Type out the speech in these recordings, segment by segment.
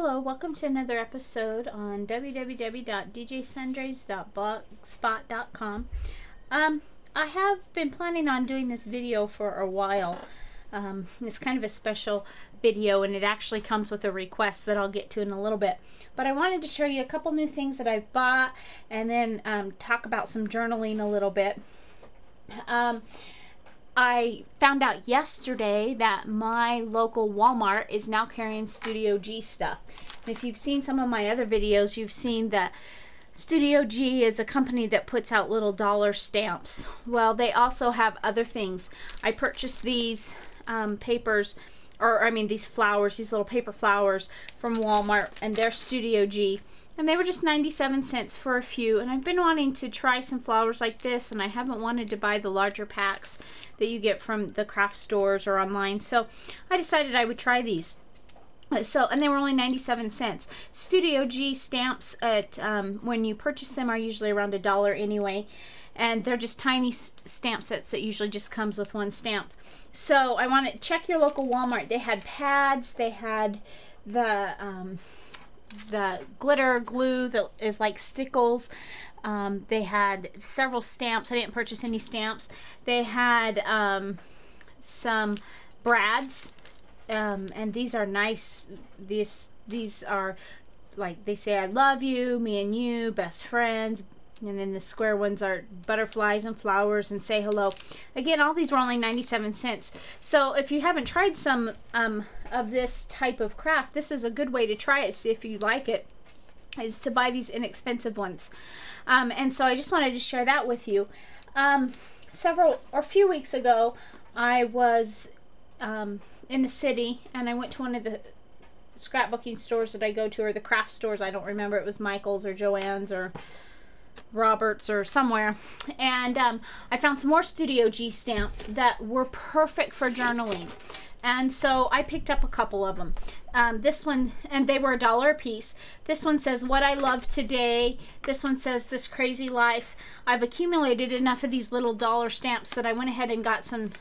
Hello, welcome to another episode on www.djsundries.blogspot.com. I have been planning on doing this video for a while. It's kind of a special video, and it actually comes with a request that I'll get to in a little bit. But I wanted to show you a couple new things that I've bought, and then talk about some journaling a little bit. I found out yesterday that my local Walmart is now carrying Studio G stuff. And if you've seen some of my other videos, you've seen that Studio G is a company that puts out little dollar stamps. Well, they also have other things. I purchased these these flowers, these little paper flowers from Walmart, and they're Studio G. And they were just 97 cents for a few. And I've been wanting to try some flowers like this, and I haven't wanted to buy the larger packs that you get from the craft stores or online. So I decided I would try these. And they were only 97 cents. Studio G stamps at when you purchase them are usually around $1 anyway. And they're just tiny stamp sets that usually just comes with one stamp. So I want to check your local Walmart. They had pads. They had the glitter glue that is like stickles. They had several stamps. I didn't purchase any stamps. They had some brads, and these are nice. These are like, they say I love you, me and you, best friends. And then the square ones are butterflies and flowers and say hello. Again, all these were only 97 cents. So if you haven't tried some of this type of craft, this is a good way to try it, see if you like it, is to buy these inexpensive ones. And so I just wanted to share that with you. A few weeks ago, I was in the city, and I went to one of the scrapbooking stores that I go to, or the craft stores. I don't remember. It was Michael's or Joann's or Roberts or somewhere, and I found some more Studio G stamps that were perfect for journaling, and so I picked up a couple of them. This one, and they were $1 a piece. This one says what I love today. This one says this crazy life. I've accumulated enough of these little dollar stamps that I went ahead and got some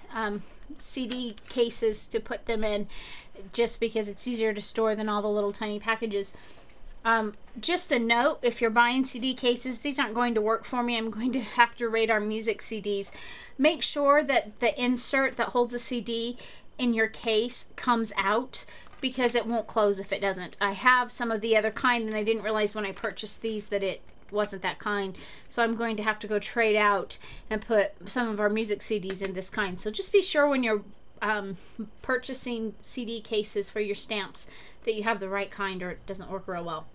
CD cases to put them in, just because it's easier to store than all the little tiny packages. Just a note, if you're buying CD cases, these aren't going to work for me. I'm going to have to Radar Music CDs. Make sure that the insert that holds a CD in your case comes out, because it won't close if it doesn't. I have some of the other kind, and I didn't realize when I purchased these that it wasn't that kind. So I'm going to have to go trade out and put some of our music CDs in this kind. So just be sure when you're purchasing CD cases for your stamps that you have the right kind, or it doesn't work real well.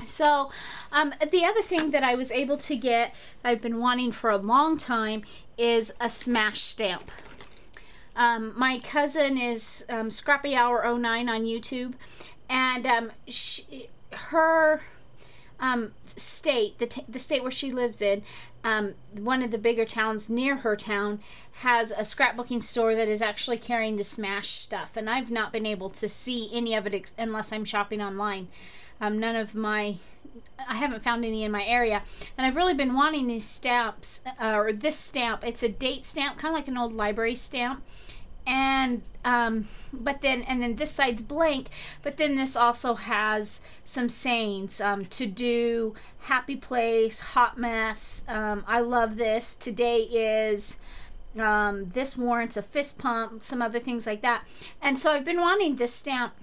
So the other thing that I was able to get, I've been wanting for a long time, is a smash stamp. My cousin is Scrappy Hour 09 on YouTube, and her state, the state where she lives in, one of the bigger towns near her town, has a scrapbooking store that is actually carrying the smash stuff, and I've not been able to see any of it unless I'm shopping online. I haven't found any in my area, and I've really been wanting these stamps, or this stamp. It's a date stamp, kind of like an old library stamp, and then this side's blank, but then this also has some sayings, to do, happy place, hot mess, I love this, today is, this warrants a fist pump, some other things like that. And so I've been wanting this stamp.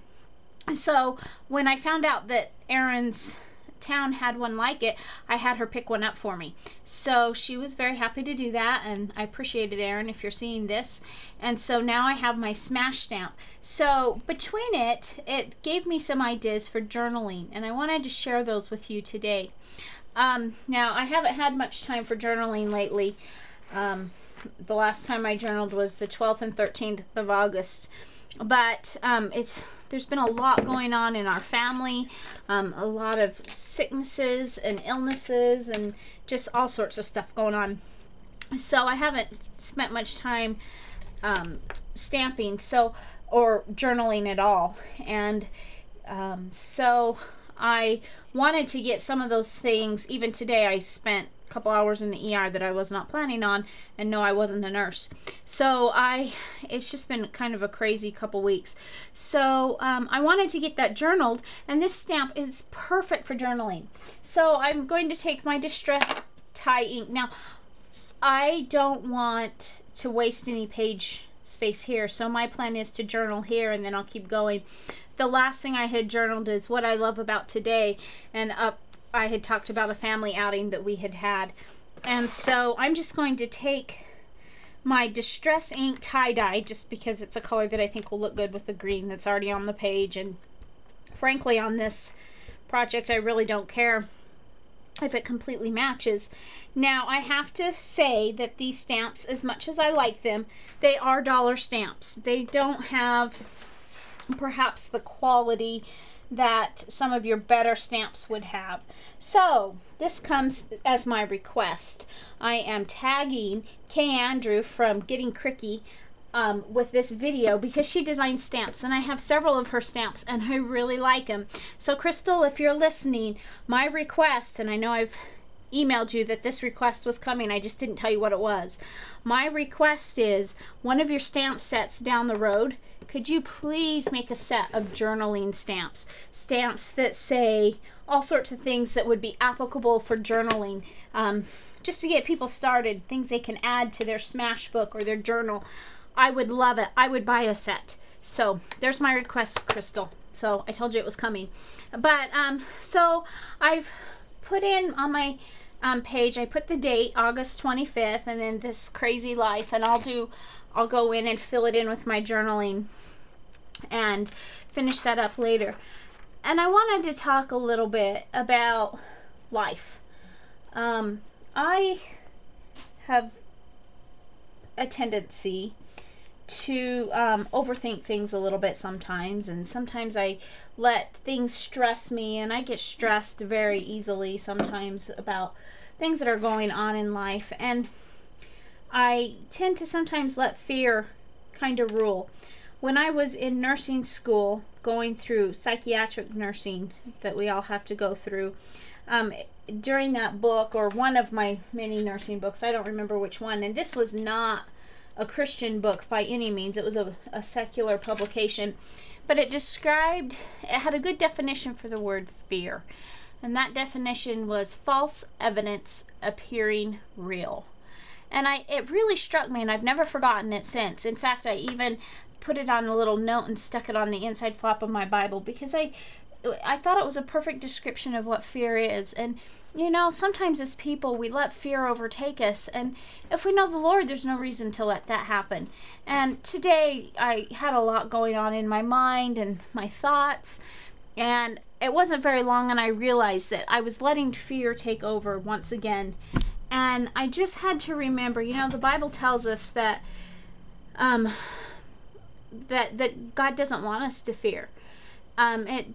So when I found out that Erin's town had one like it, I had her pick one up for me. So she was very happy to do that, and I appreciate it, Erin, if you're seeing this. And so now I have my smash stamp. So between it gave me some ideas for journaling, and I wanted to share those with you today. Now, I haven't had much time for journaling lately. The last time I journaled was the 12th and 13th of August. But there's been a lot going on in our family, a lot of sicknesses and illnesses and just all sorts of stuff going on. So I haven't spent much time stamping or journaling at all. And so I wanted to get some of those things. Even today I spent couple hours in the ER that I was not planning on, and no, I wasn't a nurse. So it's just been kind of a crazy couple weeks. So I wanted to get that journaled, and this stamp is perfect for journaling. So I'm going to take my Distress Tie ink. Now, I don't want to waste any page space here, so my plan is to journal here, and then I'll keep going. The last thing I had journaled is what I love about today, and I had talked about a family outing that we had had. And so I'm just going to take my Distress ink tie-dye, just because it's a color that I think will look good with the green that's already on the page. And frankly, on this project, I really don't care if it completely matches. Now, I have to say that these stamps, as much as I like them, they are dollar stamps. They don't have perhaps the quality that some of your better stamps would have. So this comes as my request. I am tagging Kay Andrew from Getting Cricky with this video, because she designs stamps, and I have several of her stamps and I really like them. So Crystal, if you're listening, my request, and I know I've emailed you that this request was coming, I just didn't tell you what it was. My request is one of your stamp sets down the road. Could you please make a set of journaling stamps? Stamps that say all sorts of things that would be applicable for journaling, just to get people started, things they can add to their smash book or their journal. I would love it. I would buy a set. So there's my request, Crystal. So I told you it was coming. But so I've put in on my page, I put the date, August 25th, and then this crazy life, and I'll go in and fill it in with my journaling and finish that up later. And I wanted to talk a little bit about life. I have a tendency to overthink things a little bit sometimes, and sometimes I let things stress me, and I get stressed very easily sometimes about things that are going on in life, and I tend to sometimes let fear kind of rule. When I was in nursing school, going through psychiatric nursing that we all have to go through, during that book, or one of my many nursing books, I don't remember which one, and this was not a Christian book by any means, it was a secular publication, but it had a good definition for the word fear, and that definition was false evidence appearing real. And it really struck me, and I've never forgotten it since. In fact, I even put it on a little note and stuck it on the inside flap of my Bible, because I thought it was a perfect description of what fear is. And you know, sometimes as people, we let fear overtake us, and if we know the Lord, there's no reason to let that happen. And today, I had a lot going on in my mind and my thoughts, and it wasn't very long, and I realized that I was letting fear take over once again. And I just had to remember, you know, the Bible tells us that that God doesn't want us to fear.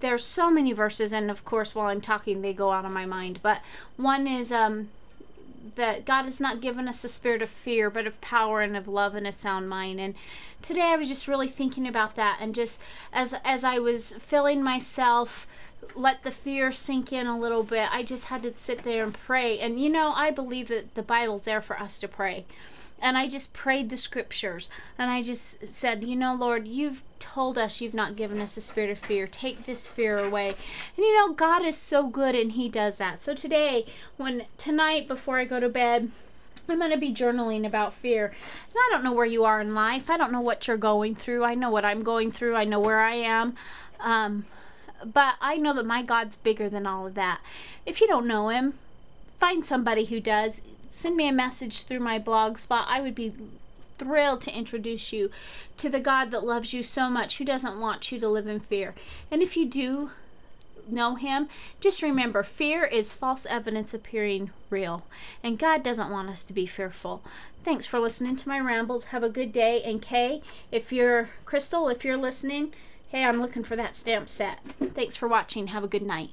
There's so many verses, and of course while I'm talking they go out of my mind, but one is that God has not given us a spirit of fear, but of power and of love and a sound mind. And today I was just really thinking about that, and just as I was feeling myself let the fear sink in a little bit, I just had to sit there and pray. And you know, I believe that the Bible's there for us to pray. And I just prayed the scriptures, and I just said, you know, Lord, you've told us you've not given us a spirit of fear. Take this fear away. And you know, God is so good, and he does that. So tonight before I go to bed, I'm going to be journaling about fear. And I don't know where you are in life. I don't know what you're going through. I know what I'm going through. I know where I am. But I know that my God's bigger than all of that. If you don't know him, find somebody who does. Send me a message through my blog spot. I would be thrilled to introduce you to the God that loves you so much, who doesn't want you to live in fear. And if you do know him, just remember, fear is false evidence appearing real, and God doesn't want us to be fearful. Thanks for listening to my rambles. Have a good day. And Kay, Crystal, if you're listening, hey, I'm looking for that stamp set. Thanks for watching. Have a good night.